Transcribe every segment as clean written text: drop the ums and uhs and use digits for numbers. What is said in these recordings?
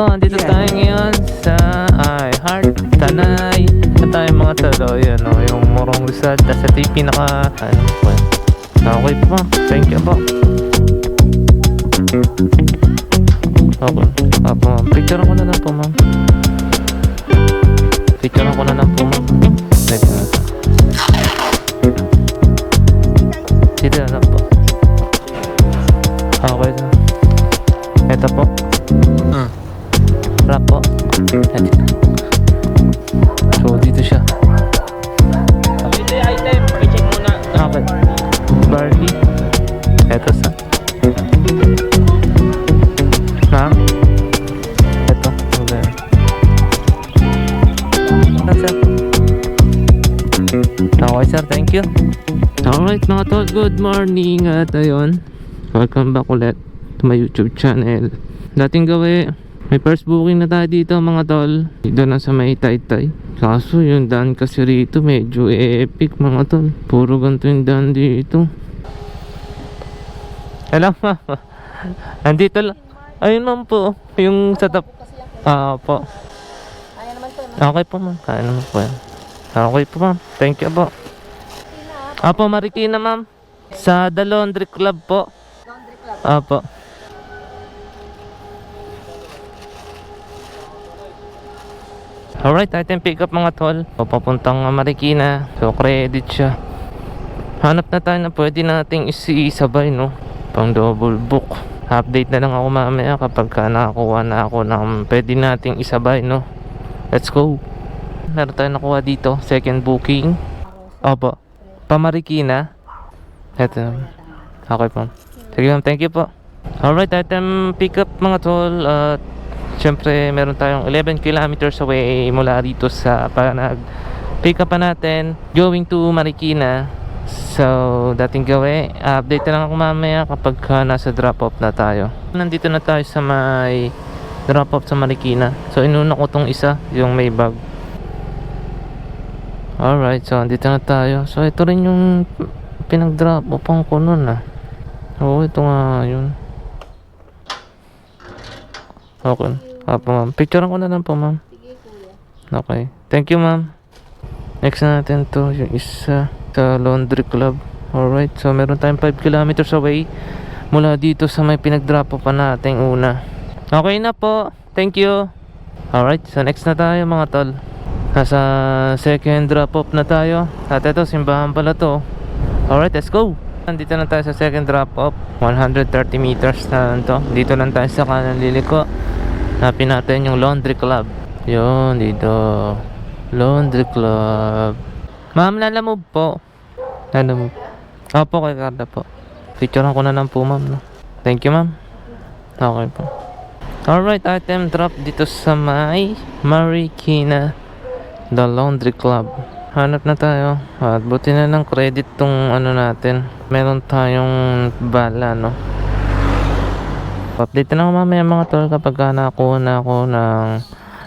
Andito tayo ngayon sa Heart Tanay. Ito tayo mga talo, yun o, yung Morong Rizal. Tapos ito yung pinaka, ano po. Okay po, thank you po. Okay, po ma'am. Picture ko na lang po ma'am. Picture ko na lang po ma'am. Pwede na ito. Dito na lang po. Okay na. Ito po. Wrap po. Ito. So dito siya. Ito yung item, i-check muna. Okay. Barley. Ito sa. Ma'am. Ito. Okay. Sir. Okay sir, thank you. Alright mga tol, good morning. At ayun, welcome back ulit to my YouTube channel. Dating gawi, may first booking na tayo dito mga tol. Dito na sa may Taytay. Kaso yung daan kasi rito medyo epic mga tol. Puro ganito yung daan dito. Hello ma'am. Andito lang. Ayun ma'am po. Yung sa tap. Po. Kaya naman to, no? Okay po ma'am. Kaya naman po yan. Okay po ma'am. Thank you po. Apo Marikina ma'am. Sa The Laundry Club po. Laundry club. Apo. Alright, item pick up mga tol. Papuntang Marikina. So credit siya. Hanap na tayo na pwede nating isabay no. Pang double book. Update na lang ako mamaya kapag nakakuha na ako ng pwede nating isabay no. Let's go. Meron tayo nakuha dito. Second booking. Opo. Pamarikina. Ito. Okay po. Sige ma'am, thank you po. Alright, item pick up mga tol. Siyempre meron tayong 11 kilometers away mula rito sa nag pick up pa natin going to Marikina. So dating gawi, update na lang ako mamaya kapag nasa drop off na tayo. Nandito na tayo sa may drop off sa Marikina. So inuna ko tong isa, yung may bag. Alright, so andito na tayo. So ito rin yung pinag drop off ko nun Oo, ito nga yun. Okay. Apo ma'am. Picturean ko na lang po ma'am. Sige, kuya. Okay. Thank you ma'am. Next na natin to. Yung isa sa Laundry Club. Alright. So meron tayong 5 kilometers away mula dito sa may pinag-drop pa nating una. Okay na po. Thank you. Alright. So next na tayo mga tol. Nasa second drop off na tayo. At ito simbahan pala to. Alright. Let's go. Dito na tayo sa second drop off. 130 meters na lang to. Dito lang tayo sa kanan liliko. Hanapin natin yung Laundry Club. Yun, dito. Laundry Club. Ma'am, lalamove po. Lalamove. Opo, kay Carla po. Picturean ko na lang po, ma'am. No? Thank you, ma'am. Okay po. Alright, item drop dito sa may Marikina. The Laundry Club. Hanap na tayo. At buti na lang credit tong ano natin. Meron tayong bala, no? Update na ako mamaya mga tol kapag nakakuha na ako ng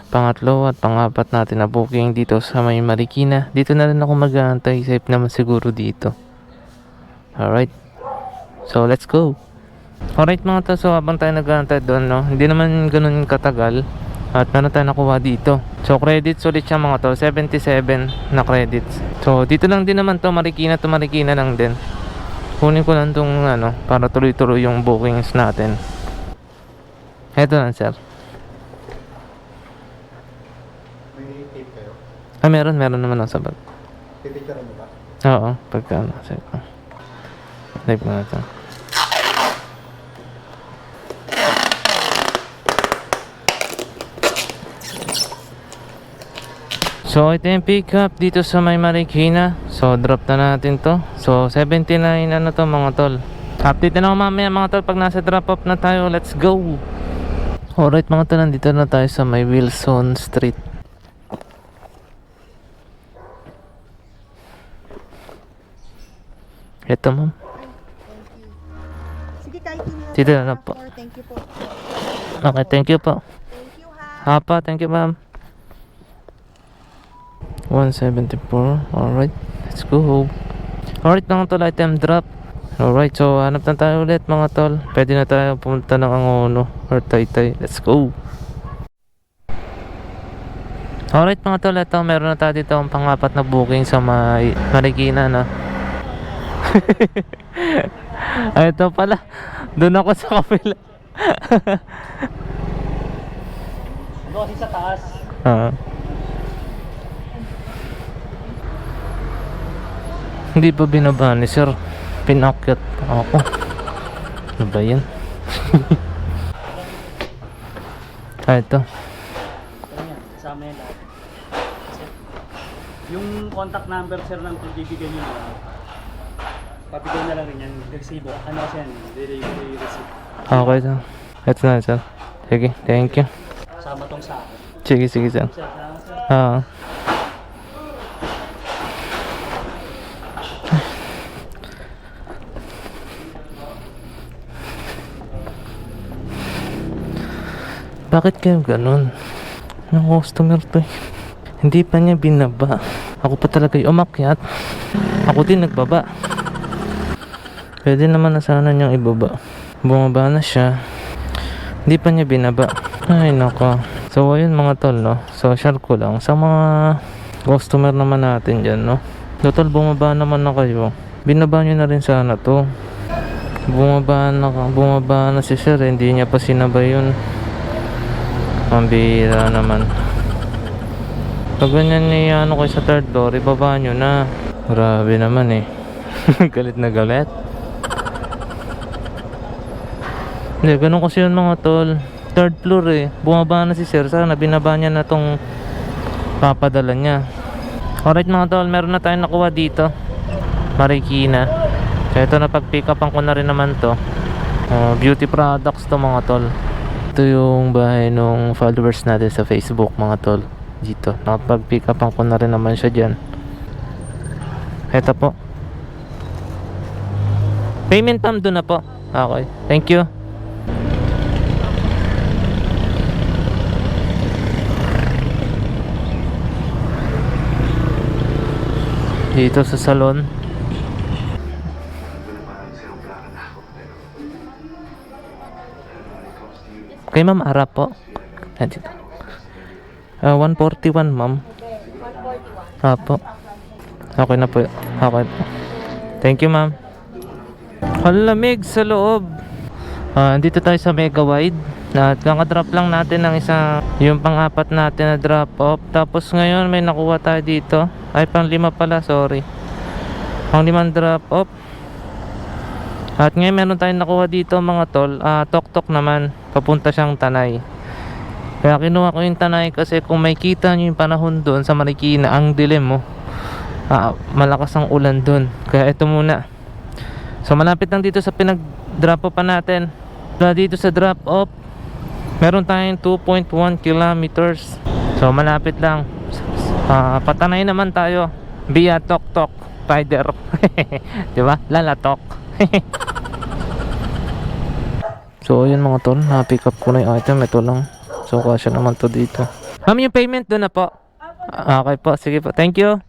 pangatlo at pangapat natin na booking dito sa may Marikina. Dito na rin ako mag-aantay. Safe naman siguro dito. Alright. So let's go. Alright mga tol. So habang tayo nag-aantay doon, no? Hindi naman ganun katagal. At meron tayo nakuha dito. So credits ulit siya mga tol. 77 na credits. So dito lang din naman to Marikina lang din. Kunin ko lang tong ano para tuloy-tuloy yung bookings natin. Eto lang sir. May tape kayo? Meron naman ang sabat. Pipicturean mo ba? Oo, pagka ano, sige. Type mo na ito. So ito yung pick up dito sa may Marikina. So drop na natin to. So 79 ano to mga tol. Update na lang mamaya mga tol pag nasa drop off na tayo. Let's go. Alright mga tol, nandito na tayo sa may Wilson Street. Ito ma'am. Sige, kahit hindi na. Dito na lang po. Thank you po. Okay, thank you po. Thank you, ha. Hapa, thank you ma'am. 174. Alright, let's go. Alright mga tol, item drop. Alright, so hanap na tayo ulit mga tol. Pwede na tayo pumunta ng Angono or Taytay. Let's go. Alright mga tol, ito meron na tayo dito ang pang-apat na booking sa Marikina, no? Ay, ito pala. Doon ako sa kapila. Ano kasi sa taas? Hindi pa binaba ni sir. Pinakyat ako. Ano ba yan? Ito. Ayan, kasama yan lahat. Yung contact number sir ng bibigyan nyo na papigay na lang rin yan. Resibo. Ano kasi yan? Delivery receipt. Okay sir. Ito na sir. Sige, thank you. Kasama tong sa akin. Sige, sige sir. Sir, salamat sir. Bakit kayo ganun? Ang customer to eh. Hindi pa niya binaba. Ako pa talaga yung umakyat. Ako din nagbaba. Pwede naman na sana niyang ibaba. Bumaba na siya. Hindi pa niya binaba. Ay nako. So ayun mga tol, no. So share ko lang sa mga customer naman natin dyan, no. Total bumaba naman na kayo. Binaba niyo na rin sana to. Bumaba na si sir. Hindi niya pa sinabay yun. Pambira naman. Pag ganyan niya ano kayo sa third floor, ibaba nyo na. Grabe naman eh. Galit na galit. Hindi, ganun kasi yun mga tol. Third floor eh. Bumaba na si sir. Sana binaba niya na tong papadala niya. Alright mga tol, meron na tayong nakuha dito. Marikina. So ito na pag-pick upan ko na rin naman to. Beauty products to mga tol. Ito yung bahay ng followers natin sa Facebook mga tol. Dito, nakapag-pick upan ko na rin naman siya dyan. Ito po. Payment ma'am doon na po. Okay, thank you. Dito sa salon. Kay ma'am harap po. Dito. 141 ma'am. 141. Apo. Okay na po. Okay po. Thank you ma'am. Halamig sa loob. Dito tayo sa Mega Wide. At kakadrop lang natin ng isang yung pang-apat natin na drop off. Tapos ngayon may nakuha tayo dito. Ay pang-5 pala, sorry. Pang-5 drop off. At ngayon meron tayong nakuha dito mga tol. Tok-tok naman. Papunta siyang Tanay. Kaya kinuha ko yung Tanay kasi kung may kita nyo yung panahon doon sa Marikina, ang dilim mo. Malakas ang ulan doon. Kaya ito muna. So malapit lang dito sa pinag-drop off pa natin. Dito sa drop off, meron tayong 2.1 kilometers. So malapit lang. Patanay naman tayo via tok-tok rider. Diba? Lalatok. So yun mga tol, na-pick up ko na yung item. Ito lang. So kasya naman to dito. Ma'am, yung payment doon na po. Okay po, sige po, thank you.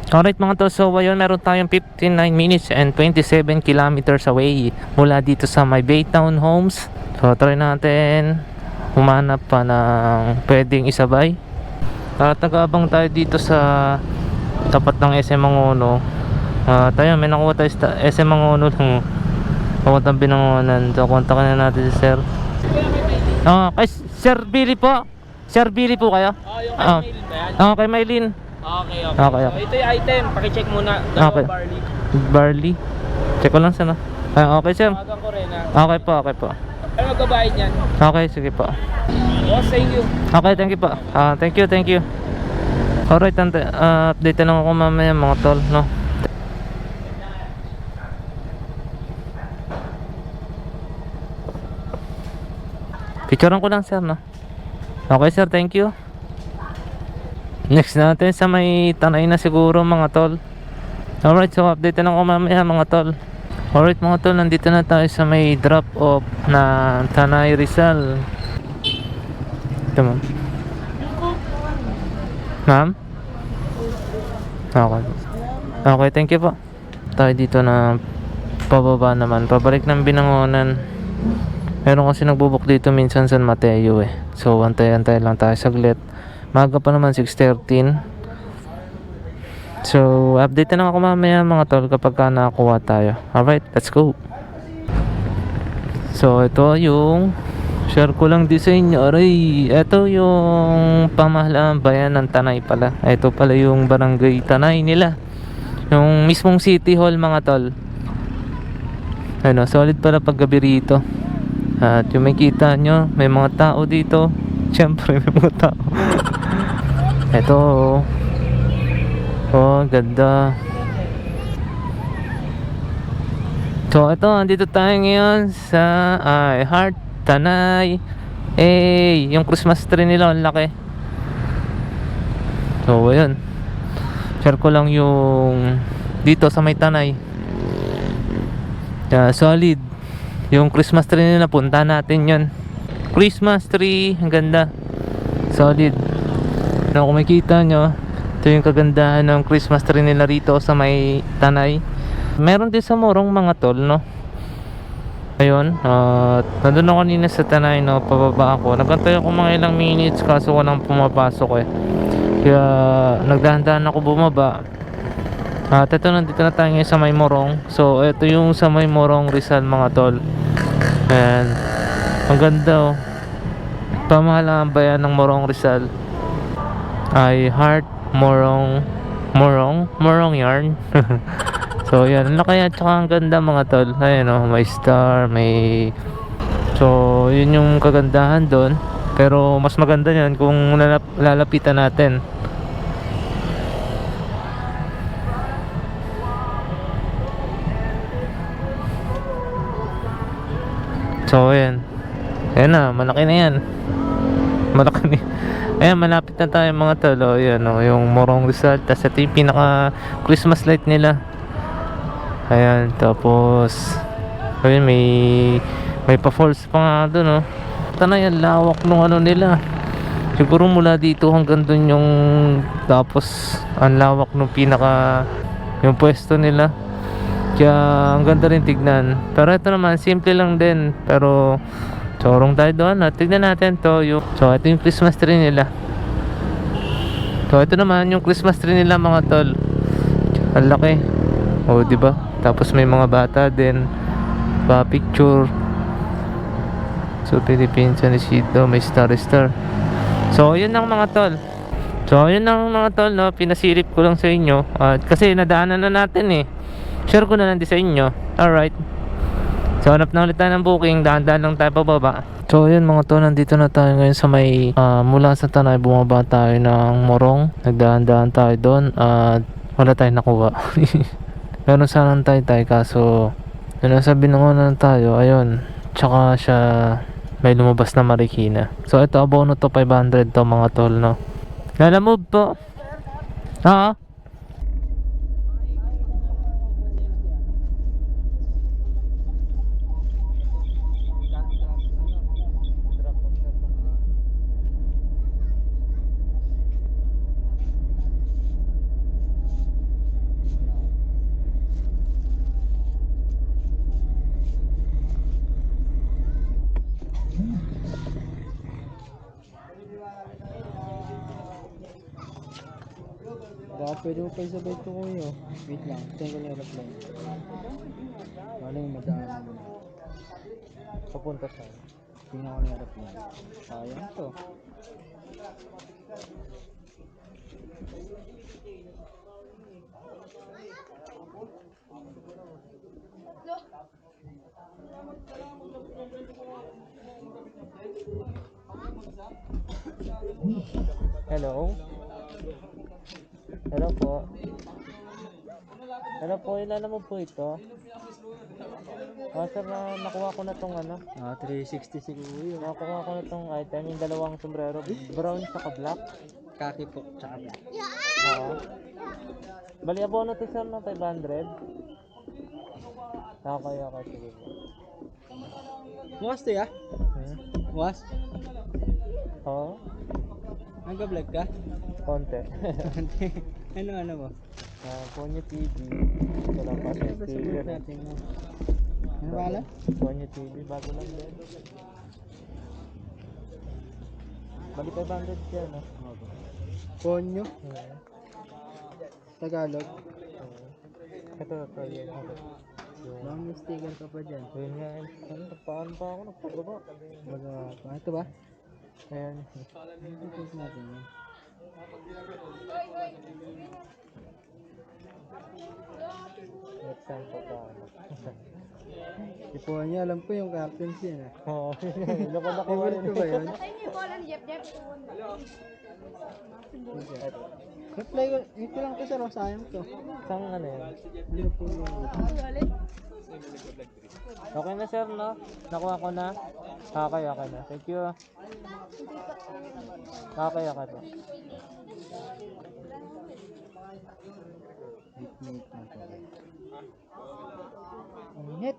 Alright mga tol, so ayun, meron tayong 59 minutes and 27 kilometers away mula dito sa my Baytown Homes. So try natin humanap pa ng pwedeng isabay. Taga-abang tayo dito sa tapat ng SM Mangono. Tayo, may nakuha tayo sa SM Mangono lang. Pakuntang Binangonan. So kontakin na natin si sir. Kay Sir Billy po. Sir Billy po kayo? Yung kay Maylin ba yan? Kay Maylin. Okay. Okay. So, ito yung item. Pakicheck muna. Okay. Barley. Barley. Check ko lang sana. Okay sir. Tawagan ko rin ha. Okay po. Ano magbabayad yan? Okay, sige po. Boss, thank you. Okay, thank you po. Thank you. Alright, update na lang ako mamaya mga tol, no? Picturean ko lang sir, no? Okay sir, thank you. Next natin sa may Tanay na siguro mga tol. Alright, so update na lang ako mamaya mga tol. Alright mga tol, nandito na tayo sa may drop off na Tanay Rizal. Ito ma'am. Ma'am? Okay, thank you po. Tayo dito na pababa naman, pabalik ng Binangonan. Meron kasi nagbubuk dito minsan San Mateo eh. So antay lang tayo saglit. Maga pa naman, 6:13. So, update na lang ako mamaya mga tol kapag ka nakakuha tayo. Alright, let's go. So, ito yung share ko lang din sa inyo. Aray, ito yung pamahalaan bayan ng Tanay pala. Ito pala yung barangay Tanay nila. Yung mismong city hall mga tol. Ano, solid pala paggabi rito. At yung makita nyo, may mga tao dito. Siyempre may mga tao. Ito oh, ganda. So ito, andito tayo ngayon sa Heart Tanay. Yung Christmas tree nila, ang laki. So ayun, share ko lang yung dito sa may Tanay. Solid yung Christmas tree nila, punta natin yun. Christmas tree, ang ganda, solid. Kung makikita nyo, ito yung kagandahan ng Christmas tree nila rito sa may Tanay. Meron din sa Morong mga tol, no? Ayun, nandun ako kanina sa Tanay, no? Pababa ako, nagantay ako mga ilang minutes kaso walang pumapasok eh. Kaya nagdahan-dahan ako bumaba. At ito, nandito na tayo ngayon sa may Morong. So ito yung sa may Morong Rizal mga tol. Ayan, ang ganda oh. Pamahalaan bayan ng Morong Rizal ay Heart Morong Yarn. So yan, ang laki at saka ang ganda mga tol. Ayan o, may star, may... So yun yung kagandahan doon. Pero mas maganda yan kung lalapitan natin. So ayan, ayan na, malaki na yan. Malaki na. Ayan, malapit na tayo mga tol. Ayan o, yung Morong Rizal. Tapos ito yung pinaka Christmas light nila. Ayan, tapos ayun, may pa-falls pa nga doon, no? Tanay, ang lawak nung ano nila. Siguro mula dito hanggang doon yung, tapos ang lawak nung pinaka yung pwesto nila. Kaya ang ganda rin tignan. Pero ito naman, simple lang din. Pero sorong tayo doon, no? Tignan natin to yung, so ito yung Christmas tree nila. So ito naman yung Christmas tree nila mga tol. Ang laki. O, diba? Tapos may mga bata din pa picture. So Philippines and dito may star. So yun lang mga tol. No, pinasilip ko lang sa inyo. Kasi nadaanan na natin eh. Share ko na lang din sa inyo. Alright. So hanap na ulit tayo ng booking. Dahan-dahan lang tayo pababa. So yun mga tol, nandito na tayo ngayon sa may mula sa Tanay, bumaba tayo ng Morong. Nagdahan-dahan tayo doon at wala tayong nakuha. Meron sanang tayo kaso yun ang sabi nung una tayo, ayun, tsaka siya may lumabas na Marikina. So ito, abono to 500 to mga tol, no? Lalamove po. Baka pwede mo pa isabay ito kuya. Wait lang, tingin ko na aeroplane. Ano yung madaan mo? Papunta saan? Tingnan ko na aeroplane. Sayang to. Hello? Hello po. Hello po, ilan mo po ito? Sir, nakuha ko na tong ano. 360 siguro yun. Nakuha ko na tong item, yung dalawang sombrero. Brown saka black. Kaki po, tsaka black. Oo. Bali, abono to sir na 500. Okay, sige po. Bukas to ya? Bukas? Oo. Nag-vlog ka? Konti. ano mo? Ponyo TV. Wala pa sa sticker. Ano pala? Ponyo TV, bago lang din. Bali 500 yan, no? Ponyo. Tagalog. Ito, yan. Baka may sticker ka pa dyan. Yun nga, paano pa ako nagpababa? Magawa pa. Ito ba? Ayan. Ito natin yan. Next time pa pa. Si Ponyo, alam ko yung captains yan ah. Oo, loko-loko ko Favorite ko ba yun? Reply ko, ito lang to sir, sayang to. Saan ano yan? Hindi na po yung... Okay na sir, no? Nakuha ko na. Okay na. Thank you. Okay pa. Ang init.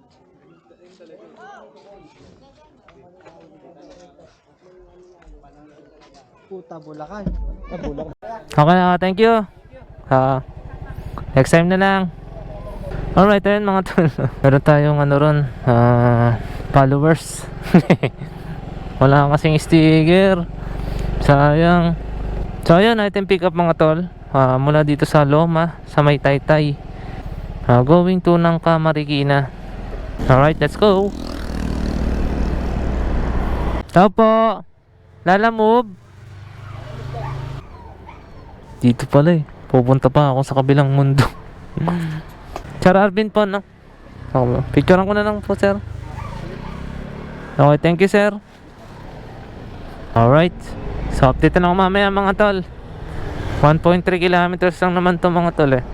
Puta, Bulacan. Okay na, thank you. Next time na lang. Alright, ayun mga tol. Meron tayong ano ron, followers. Wala kasing sticker. Sayang. So ayun, item pick up mga tol. Mula dito sa Loma, sa may Taytay. Going to Nangka, Marikina. Alright, let's go. Tao po. Lala move. Dito pala eh. Pupunta pa ako sa kabilang mundo. Sir Arvin po, no? Okay. Picturean ko na lang po, sir. Okay, thank you, sir. Alright. So, update na ako mamaya, mga tol. 1.3 kilometers lang naman to mga tol, eh.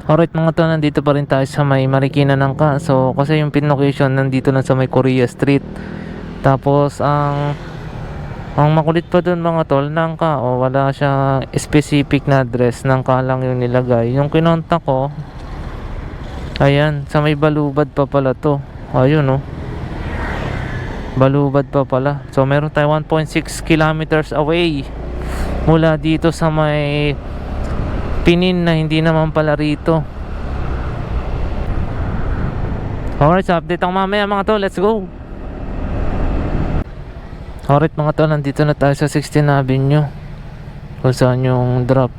Alright, mga tol. Nandito pa rin tayo sa may Marikina Nangka. So, kasi yung pin location nandito na sa may Korea Street. Tapos, ang makulit pa dun mga tol, Nangka, wala siyang specific na address, Nangka lang yung nilagay. Yung kinontak ko, ayan, sa may Balubad pa pala to. Ayun, oh. Balubad pa pala. So, meron tayo 1.6 kilometers away mula dito sa may Pinin na hindi naman pala rito. Alright, so update ako mamaya mga tol. Let's go! Alright mga tol, nandito na tayo sa 16th Avenue kung saan yung drop.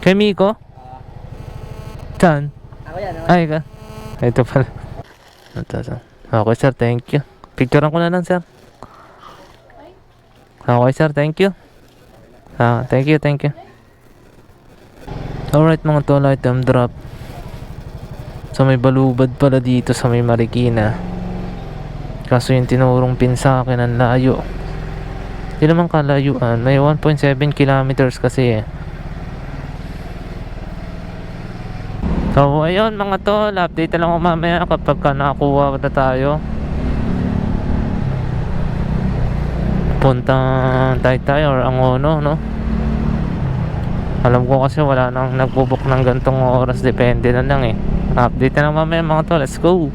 Kay Miko? Saan? Ako yan, Ay ka? Ito pala. Okay sir, thank you. Picturean ko na lang sir. Okay sir, thank you. Thank you. Alright mga tol, item drop. So may Balubad pala dito sa may Marikina. Kaso yung tinurong pin sa akin ang layo. Hindi naman kalayuan. May 1.7 kilometers kasi eh. So ayun mga tol, update na lang ako mamaya kapag nakakuha na tayo. Puntang Taytay or Angono, no? Alam ko kasi wala nang nagbubuk ng gantong oras. Depende na lang eh. Update na lang mamaya mga tol, let's go!